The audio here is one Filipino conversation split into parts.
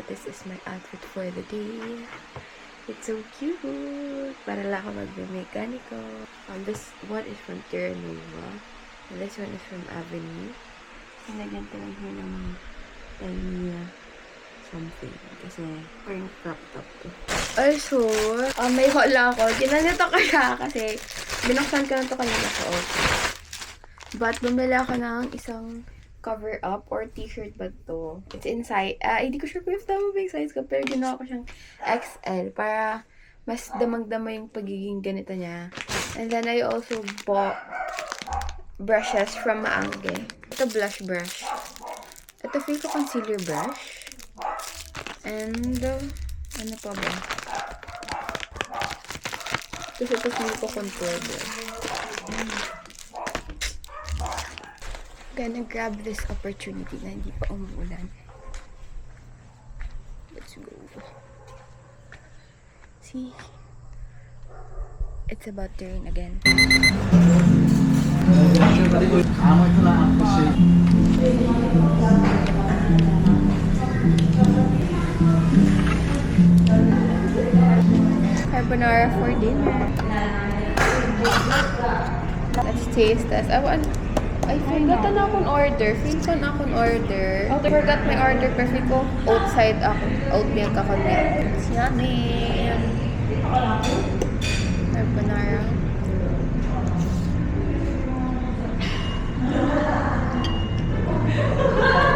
this is my outfit for the day. It's so cute! Para lang ako magme-mekaniko. This one is from Terra Nova. And this one is from Avenue. Nalagyan ko lang siya ng tiny something. Kasi parang crop top to. Also, may haul ako. Ginanito ko siya kasi binuksan ko na to kanina sa office. But bumili ako ng isang cover up or t-shirt bag to. It's inside. Hindi ko sure kung if tama ba yung size ko, pero ginawa ko siyang XL para mas damang-dama yung pagiging ganito niya. And then I also bought brushes from Maangge. Ito blush brush. Ito feel ko concealer brush. And ano pa ba? Ito feel ko contour brush. Gonna grab this opportunity na hindi pa umuulan. Let's go. See? It's about to rain again. Carbonara for dinner. Let's taste this. I forgot na akong order. Feel ko na akong order. I forgot my order. Pero feel ko outside ako. Oatmeal kakonit. It's yummy. Carbonara.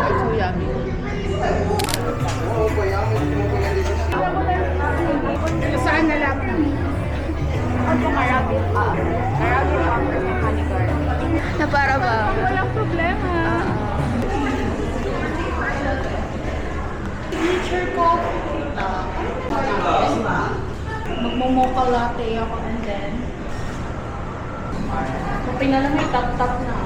It's so yummy. Saan na lang? Ako marabit. Marabit ako sa Hanigar. Na para ba? Walang problema. Teacher ko. Magmo-mocha latte ako and then kape na lang may tap-tap na.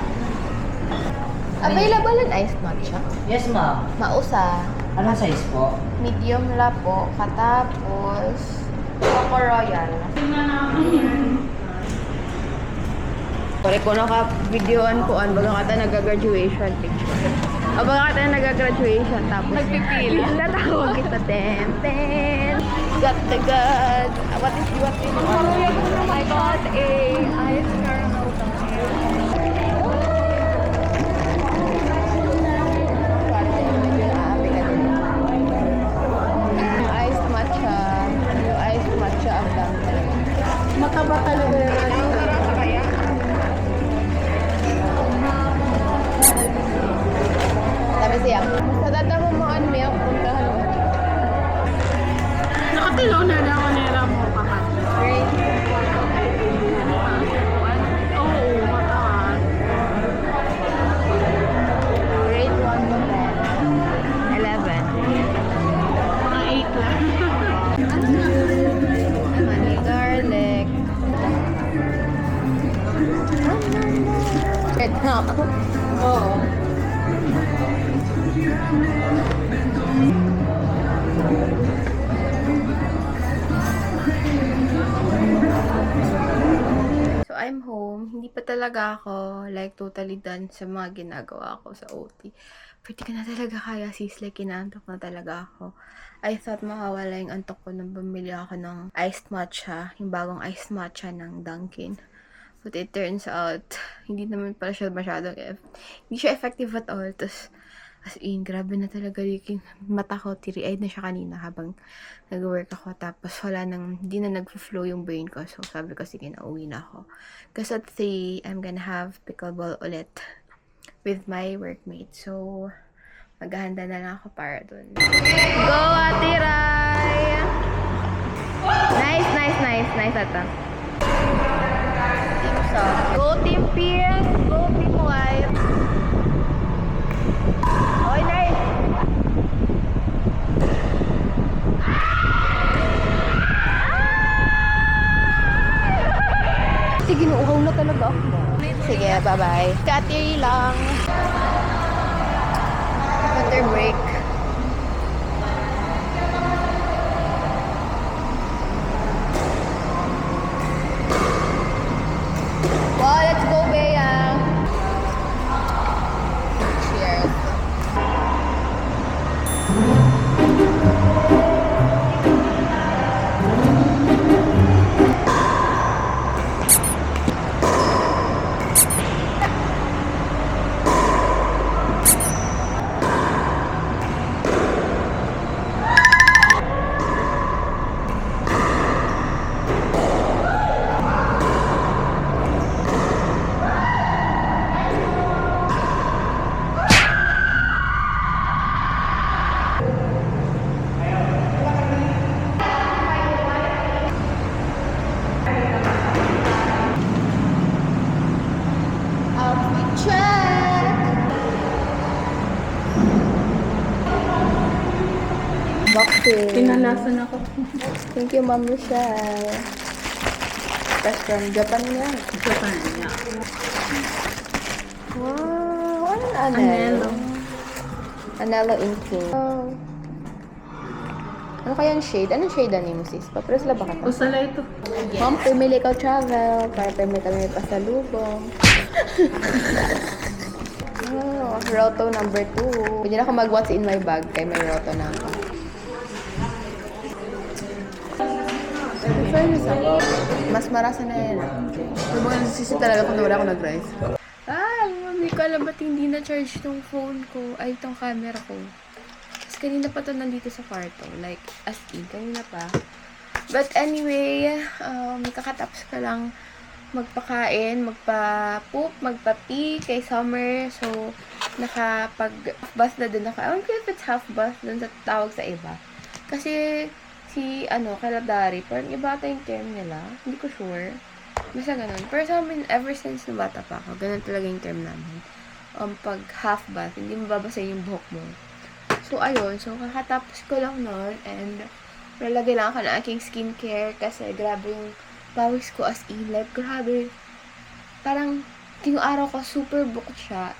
Available in iced matcha? Yes, ma'am. Mausa. Anong size po? Medium la po. Katapos Choco Royal. Tingnan namin. Pare ko naka-videoan ko baga kata nag-graduation picture. Baga kata nag-graduation tapos Nagpipili. Natawag kita Tempen. Got the god. What is oh my god, Ice caramel iced matcha. Yung iced matcha ang dami. mataba talaga yun. Sabi siya, sa data mo mo on milk, puntahan mo. Nakatilaw na na ako nila mo pa. Great. Oo, mataas. Grade 1 to 10. 11. Mga 8 lang. Honey garlic. Red na ako. Oo. So, I'm home. Hindi pa talaga ako, like, totally done sa mga ginagawa ko sa OT. Pero di ko na talaga kaya, sis. Like, inaantok na talaga ako. I thought makawala yung antok ko nung bumili ako ng iced matcha. Yung bagong iced matcha ng Dunkin'. But it turns out, hindi naman pala siya masyadong hindi siya effective at all. Tapos, as in, grabe na talaga yung mata ko. Teary-eyed na siya kanina habang nag-work ako. Tapos, hindi na nag-flow yung brain ko. So, sabi ko, sige na, uwi na ako. Kasi at 3, I'm gonna have pickleball ulit with my workmate. So, maghahanda na lang ako para dun. Go, Ate Rai! Nice, nice, nice. Nice ata. Go Team Pierce! Go Team White! Okay, nice! Sige, ginuuhaw na talaga ako. Sige, bye-bye. Kati lang. Water break. Wow, let's go, Bea. Cheers. Punasan ako. Thank you, Ma'am Rochelle. That's from Japan yan. Japan, yeah. Wow, anong Anello. Anello in pink. Oh. Ano kaya ang shade? Anong shade ani mo, sis? Papresla ba ka? Usala ito. Ma'am, pumili ka travel para may kami pasalubong. Oh, Roto number 2. Pwede na ako mag-what's in my bag kay may Roto na ako. Fairness ako. Mas marasa na yan. Pero mga nasisi talaga kung wala ako nag-rice. Hindi ko alam ba't hindi na-charge tong phone ko. Ay, tong camera ko. Kasi kanina pa to nandito sa kwarto. Like, as in, kanina pa. But anyway, kakatapos ka lang magpakain, magpa-poop, magpa-pee kay Summer. So, nakapag-bath na din ako. I don't know if it's half bath dun sa tawag sa iba. Kasi, kay Labdari, parang iba ata yung term nila. Hindi ko sure. Basta ganun. Pero sa amin, ever since nung bata pa ako, ganun talaga yung term namin. Pag half bath, hindi mababasa yung buhok mo. So, ayun. So, kakatapos ko lang nun. And, nalagay lang ako ng aking skincare kasi grabe yung pawis ko as in. Like, grabe. Parang, yung araw ko, super booked siya.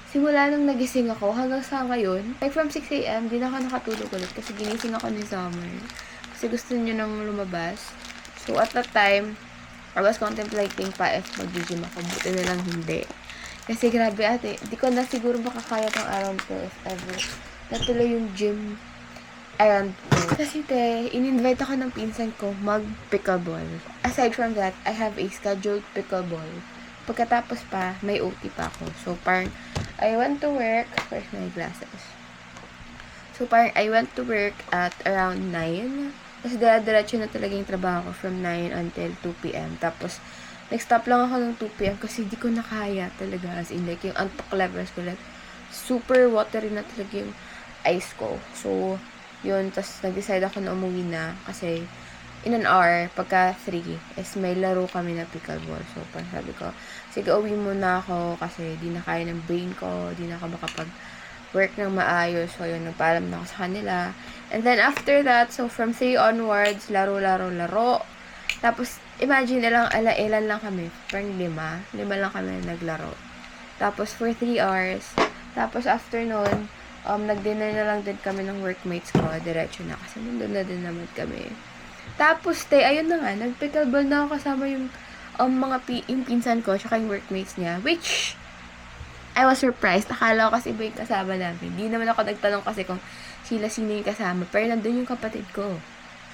Simula nung nagising ako, hanggang sa ngayon, like from 6 a.m., di na ako nakatulog ulit kasi ginising ako ni Summer. Kasi gusto niyo nang lumabas. So, at that time, I was contemplating pa if mag-gym ako. Buti na lang hindi. Kasi grabe ate, di ko na siguro makakaya tong around ko if ever. Natuloy yung gym around ko. Kasi in-invite ako ng pinsan ko mag-pickleball. Aside from that, I have a scheduled pickleball. Pagkatapos pa, may OT pa ako. So, parang, I went to work. Where's my glasses? So, parang, I went to work at around 9. Tapos, diretso na talaga yung trabaho ko from 9 until 2 p.m. Tapos, nag-stop lang ako ng 2 p.m. kasi di ko nakaya talaga. As in, like, yung antok levels ko, like, super watery na talaga yung ice ko. So, yun. Tapos, nag-decide ako na umuwi na kasi in an hour, pagka 3, is may laro kami na pickleball. So, parang sabi ko, sige, uwi muna ako kasi di na kaya ng brain ko, di na ako makapag-work ng maayos. So, yun, nagpaalam na ako sa kanila. And then, after that, so, from 3 onwards, laro. Tapos, imagine, ilan lang kami. Parang 5 lang kami naglaro. Tapos, for 3 hours. Tapos, after nun, nag-dinner na lang din kami ng workmates ko. Diretso na kasi nandun na din naman kami. Tapos, ayun na nga, nag-pickleball na ako kasama yung yung pinsan ko, tsaka yung workmates niya, which, I was surprised. Akala ko kasi iba yung kasama namin. Hindi naman ako nagtanong kasi kung sino yung kasama. Pero nandun yung kapatid ko.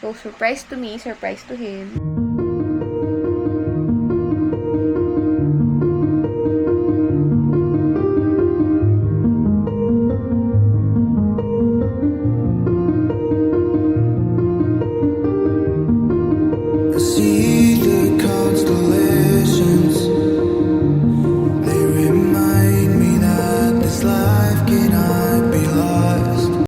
So, surprise to me, surprise to him.